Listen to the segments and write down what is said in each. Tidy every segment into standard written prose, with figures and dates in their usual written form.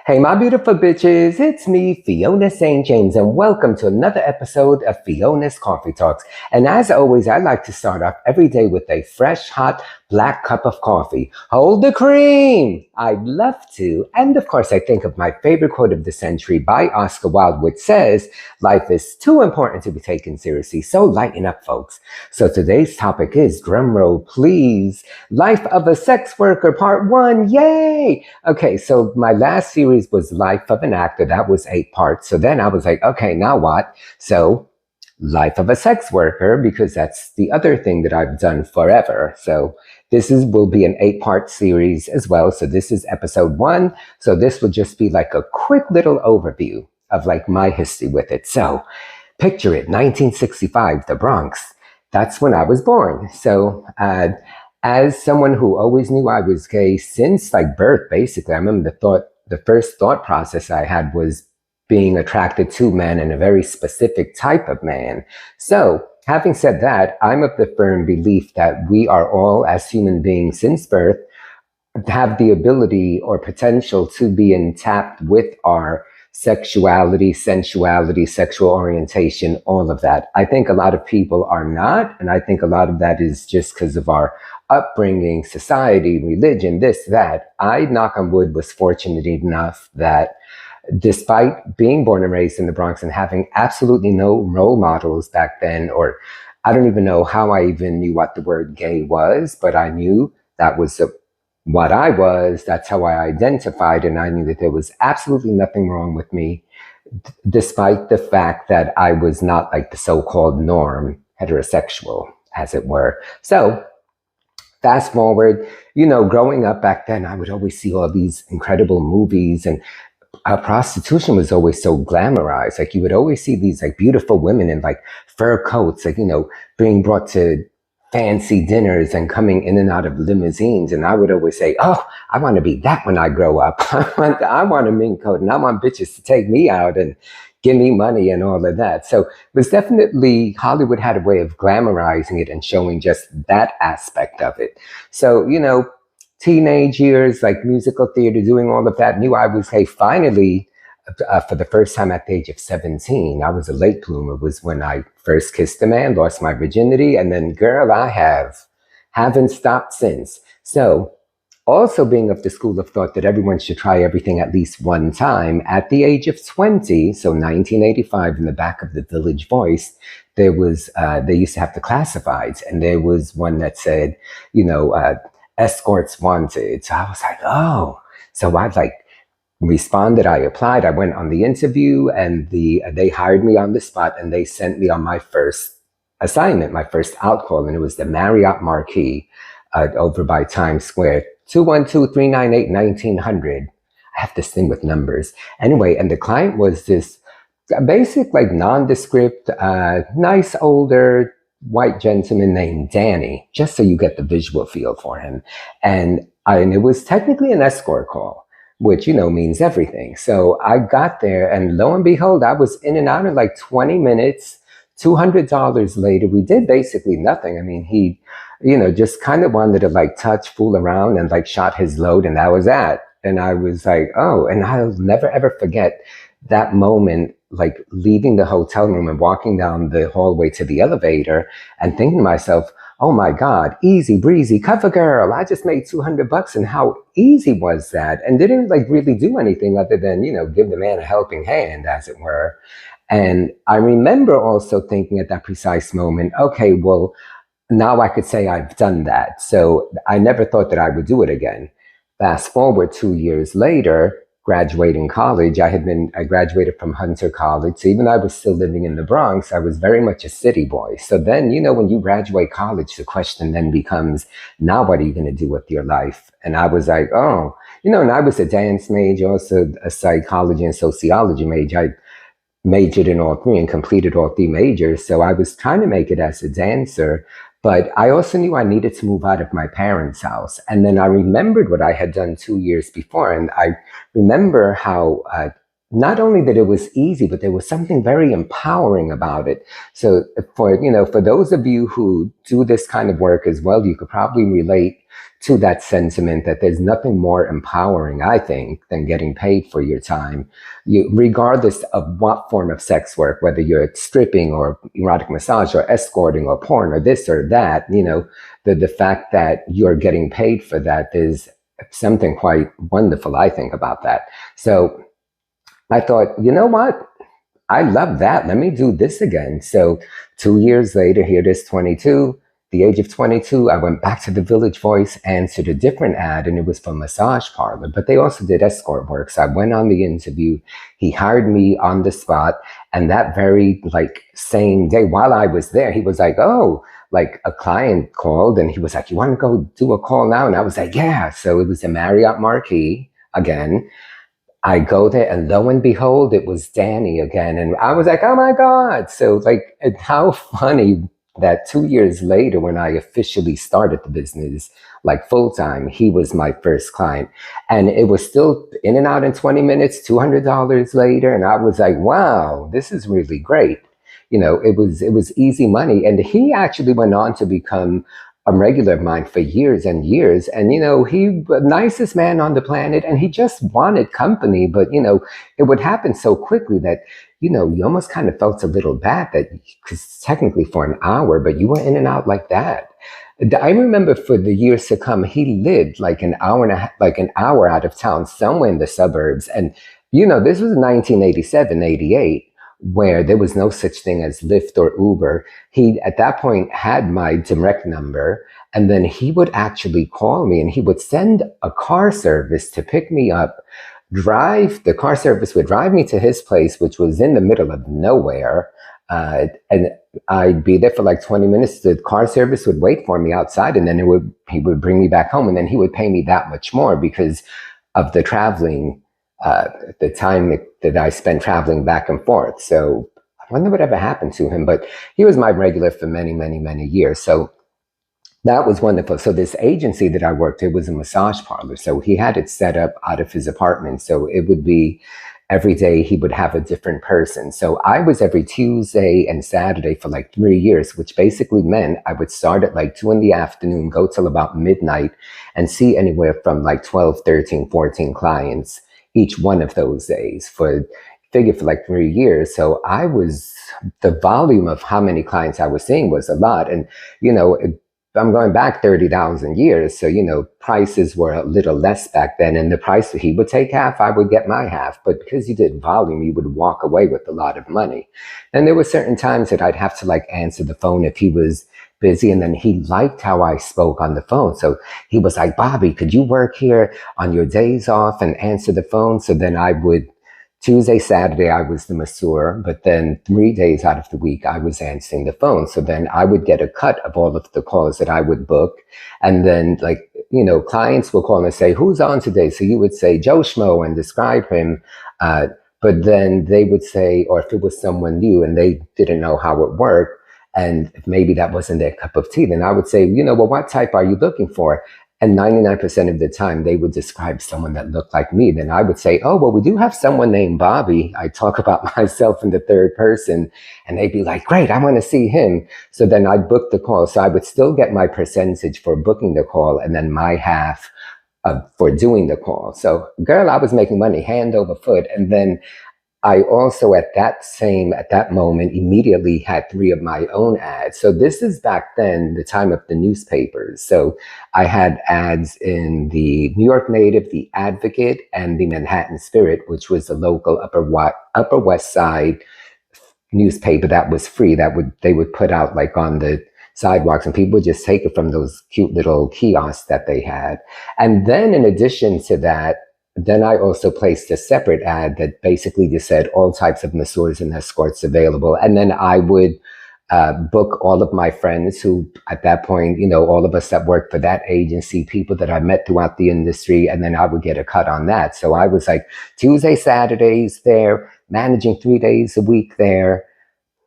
Hey, my beautiful bitches, it's me, Fiona St. James, and welcome to another episode of Fiona's Coffee Talks. And as always, I like to start off every day with a fresh, hot, black cup of coffee. Hold the cream! I'd love to. And of course, I think of my favorite quote of the century by Oscar Wilde, which says, "Life is too important to be taken seriously, so lighten up, folks." So today's topic is, drumroll please, Life of a Sex Worker Part 1. Yay! Okay, so my last series was Life of an Actor. That was 8 parts. So then I was like, okay, now what? So Life of a Sex Worker, because that's the other thing that I've done forever. So this will be an 8-part series as well. So this is episode 1. So this will just be like a quick little overview of like my history with it. So picture it, 1965, the Bronx. That's when I was born. So as someone who always knew I was gay since like birth, basically, I remember the first thought process I had was being attracted to men and a very specific type of man. So having said that, I'm of the firm belief that we are all, as human beings since birth, have the ability or potential to be intact with our sexuality, sensuality, sexual orientation, all of that. I think a lot of people are not, and I think a lot of that is just because of our upbringing, society, religion, this, that. I, knock on wood, was fortunate enough that despite being born and raised in the Bronx and having absolutely no role models back then, or I don't even know how I even knew what the word gay was, but I knew that was what I was, that's how I identified, and I knew that there was absolutely nothing wrong with me, despite the fact that I was not like the so-called norm, heterosexual, as it were. So fast forward, growing up back then, I would always see all these incredible movies, and prostitution was always so glamorized. Like you would always see these like beautiful women in like fur coats, like, being brought to fancy dinners and coming in and out of limousines. And I would always say, oh, I want to be that when I grow up. I want a mink coat and I want bitches to take me out and give me money and all of that. So it was definitely, Hollywood had a way of glamorizing it and showing just that aspect of it. So, teenage years, like musical theater, doing all of that, knew I was, hey, finally, for the first time at the age of 17, I was a late bloomer, was when I first kissed a man, lost my virginity, and then, girl, I haven't stopped since. So also being of the school of thought that everyone should try everything at least one time, at the age of 20, so 1985, in the back of the Village Voice, there was, they used to have the classifieds, and there was one that said, escorts wanted. So I was like, oh. So I responded, I applied, I went on the interview, and they hired me on the spot, and they sent me on my first assignment, my first out call, and it was the Marriott Marquis over by Times Square, 212-398-1900. I have this thing with numbers. Anyway, and the client was this basic, like nondescript, nice older white gentleman named Danny, just so you get the visual feel for him. And it was technically an escort call, which, means everything. So I got there, and lo and behold, I was in and out in like 20 minutes, $200 later. We did basically nothing. I mean, he, just kind of wanted to like touch, fool around, and like shot his load, and that was that. And I was like, oh, and I'll never ever forget that moment, like leaving the hotel room and walking down the hallway to the elevator and thinking to myself, oh my God, easy breezy, cover girl. I just made $200, and how easy was that? And didn't like really do anything other than, give the man a helping hand, as it were. And I remember also thinking at that precise moment, okay, well, now I could say I've done that. So I never thought that I would do it again. Fast forward 2 years later, graduating college, I graduated from Hunter College. So even though I was still living in the Bronx, I was very much a city boy. So then, when you graduate college, the question then becomes, now what are you going to do with your life? And I was like, oh, and I was a dance major, also a psychology and sociology major. I majored in all 3 and completed all 3 majors. So I was trying to make it as a dancer. But I also knew I needed to move out of my parents' house. And then I remembered what I had done 2 years before. And I remember how not only that it was easy, but there was something very empowering about it. So for those of you who do this kind of work as well, you could probably relate to that sentiment that there's nothing more empowering, I think, than getting paid for your time. Regardless of what form of sex work, whether you're stripping or erotic massage or escorting or porn or this or that, the fact that you're getting paid for that is something quite wonderful, I think, about that. So I thought, you know what? I love that. Let me do this again. So 2 years later, here it is 22, the age of 22, I went back to the Village Voice, answered a different ad, and it was for massage parlor, but they also did escort work. So I went on the interview. He hired me on the spot. And that very same day while I was there, he was like, oh, a client called and he was like, you want to go do a call now? And I was like, yeah. So it was a Marriott Marquis again. I go there and lo and behold, it was Danny again. And I was like, oh my God. So how funny that 2 years later, when I officially started the business, full time, he was my first client. And it was still in and out in 20 minutes, $200 later. And I was like, wow, this is really great. It was easy money. And he actually went on to become a regular of mine for years and years. And, he the nicest man on the planet, and he just wanted company. But, it would happen so quickly that, you almost kind of felt a little bad that, because technically for an hour, but you were in and out like that. I remember for the years to come, he lived an hour out of town, somewhere in the suburbs. And, this was 1987, 88. Where there was no such thing as Lyft or Uber. He, at that point, had my direct number, and then he would actually call me and he would send a car service to pick me up, the car service would drive me to his place, which was in the middle of nowhere, and I'd be there for 20 minutes. The car service would wait for me outside, and then he would bring me back home, and then he would pay me that much more because of the traveling, the time that I spent traveling back and forth. So I wonder whatever happened to him, but he was my regular for many, many, many years. So that was wonderful. So this agency that I worked at was a massage parlor. So he had it set up out of his apartment. So it would be every day he would have a different person. So I was every Tuesday and Saturday for 3 years, which basically meant I would start at 2 p.m, go till about midnight, and see anywhere from 12, 13, 14 clients each one of those days for 3 years. So the volume of how many clients I was seeing was a lot. And, I'm going back 30,000 years. So, prices were a little less back then, and the price, he would take half, I would get my half. But because you did volume, you would walk away with a lot of money. And there were certain times that I'd have to answer the phone if he was busy, and then he liked how I spoke on the phone. So he was like, Bobby, could you work here on your days off and answer the phone? So then I would, Tuesday, Saturday, I was the masseur, but then 3 days out of the week, I was answering the phone. So then I would get a cut of all of the calls that I would book. And then clients will call and say, who's on today? So you would say Joe Schmo and describe him. But then they would say, or if it was someone new and they didn't know how it worked, and if maybe that wasn't their cup of tea, then I would say, well, what type are you looking for? And 99% of the time, they would describe someone that looked like me. Then I would say, oh, well, we do have someone named Bobby. I talk about myself in the third person, and they'd be like, great, I want to see him. So then I'd book the call. So I would still get my percentage for booking the call, and then my half for doing the call. So girl, I was making money hand over foot. And then I also at that moment immediately had 3 of my own ads. So this is back then, the time of the newspapers. So I had ads in the New York Native, the Advocate, and the Manhattan Spirit, which was the local Upper West Side newspaper that was free, they would put out on the sidewalks, and people would just take it from those cute little kiosks that they had. And then in addition to that, then I also placed a separate ad that basically just said all types of masseurs and escorts available. And then I would book all of my friends who, at that point, all of us that worked for that agency, people that I met throughout the industry, and then I would get a cut on that. So I was Tuesday, Saturdays there, managing 3 days a week there,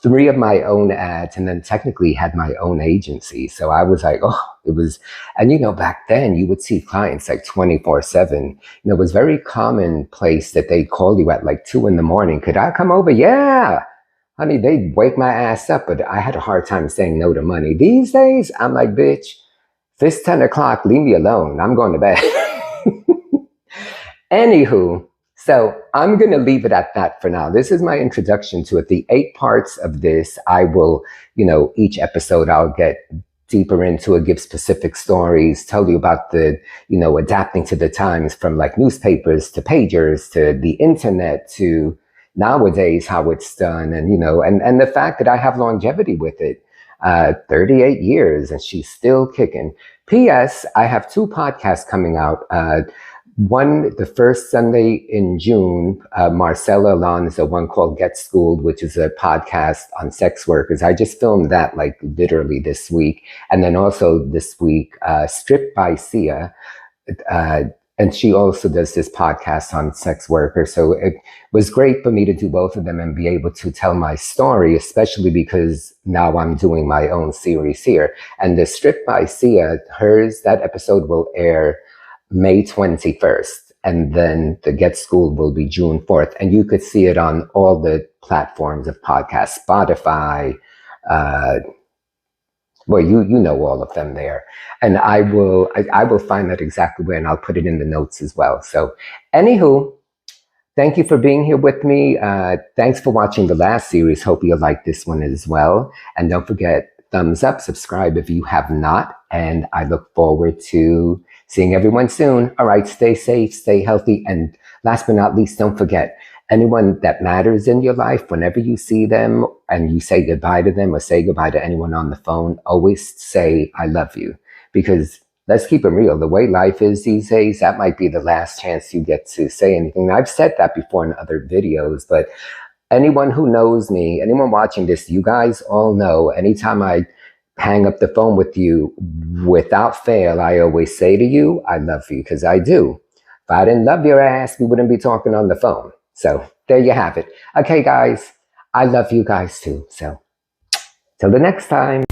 3 of my own ads, and then technically had my own agency. So I was like, oh, it was, and back then you would see clients like 24/7. It was very commonplace that they'd call you at like 2 in the morning. Could I come over? Yeah. Honey, they'd wake my ass up, but I had a hard time saying no to money. These days, I'm like, bitch, if it's 10 o'clock, leave me alone. I'm going to bed. Anywho, so I'm going to leave it at that for now. This is my introduction to it. The 8 parts of this, I will, each episode I'll get deeper into it, give specific stories, tell you about the, adapting to the times from like newspapers to pagers to the internet to nowadays how it's done. And, and the fact that I have longevity with it, 38 years and she's still kicking. P.S. I have 2 podcasts coming out. One, the first Sunday in June, Marcella Alonso, one called Get Schooled, which is a podcast on sex workers. I just filmed that like literally this week. And then also this week, Stripped by Sia. And she also does this podcast on sex workers. So it was great for me to do both of them and be able to tell my story, especially because now I'm doing my own series here. And the Stripped by Sia, that episode will air May 21st, and then the Get Schooled will be June 4th. And you could see it on all the platforms of podcasts, Spotify, well, you know all of them there. And I will find that exactly where, and I'll put it in the notes as well. So anywho, thank you for being here with me. Thanks for watching the last series. Hope you like this one as well. And don't forget, thumbs up, subscribe if you have not. And I look forward to seeing everyone soon. All right, stay safe, stay healthy. And last but not least, don't forget, anyone that matters in your life, whenever you see them and you say goodbye to them or say goodbye to anyone on the phone, always say, I love you. Because let's keep it real. The way life is these days, that might be the last chance you get to say anything. I've said that before in other videos, but anyone who knows me, anyone watching this, you guys all know, anytime I hang up the phone with you, without fail, I always say to you, I love you, because I do. If I didn't love your ass, we wouldn't be talking on the phone. So there you have it. Okay, guys, I love you guys too. So till the next time.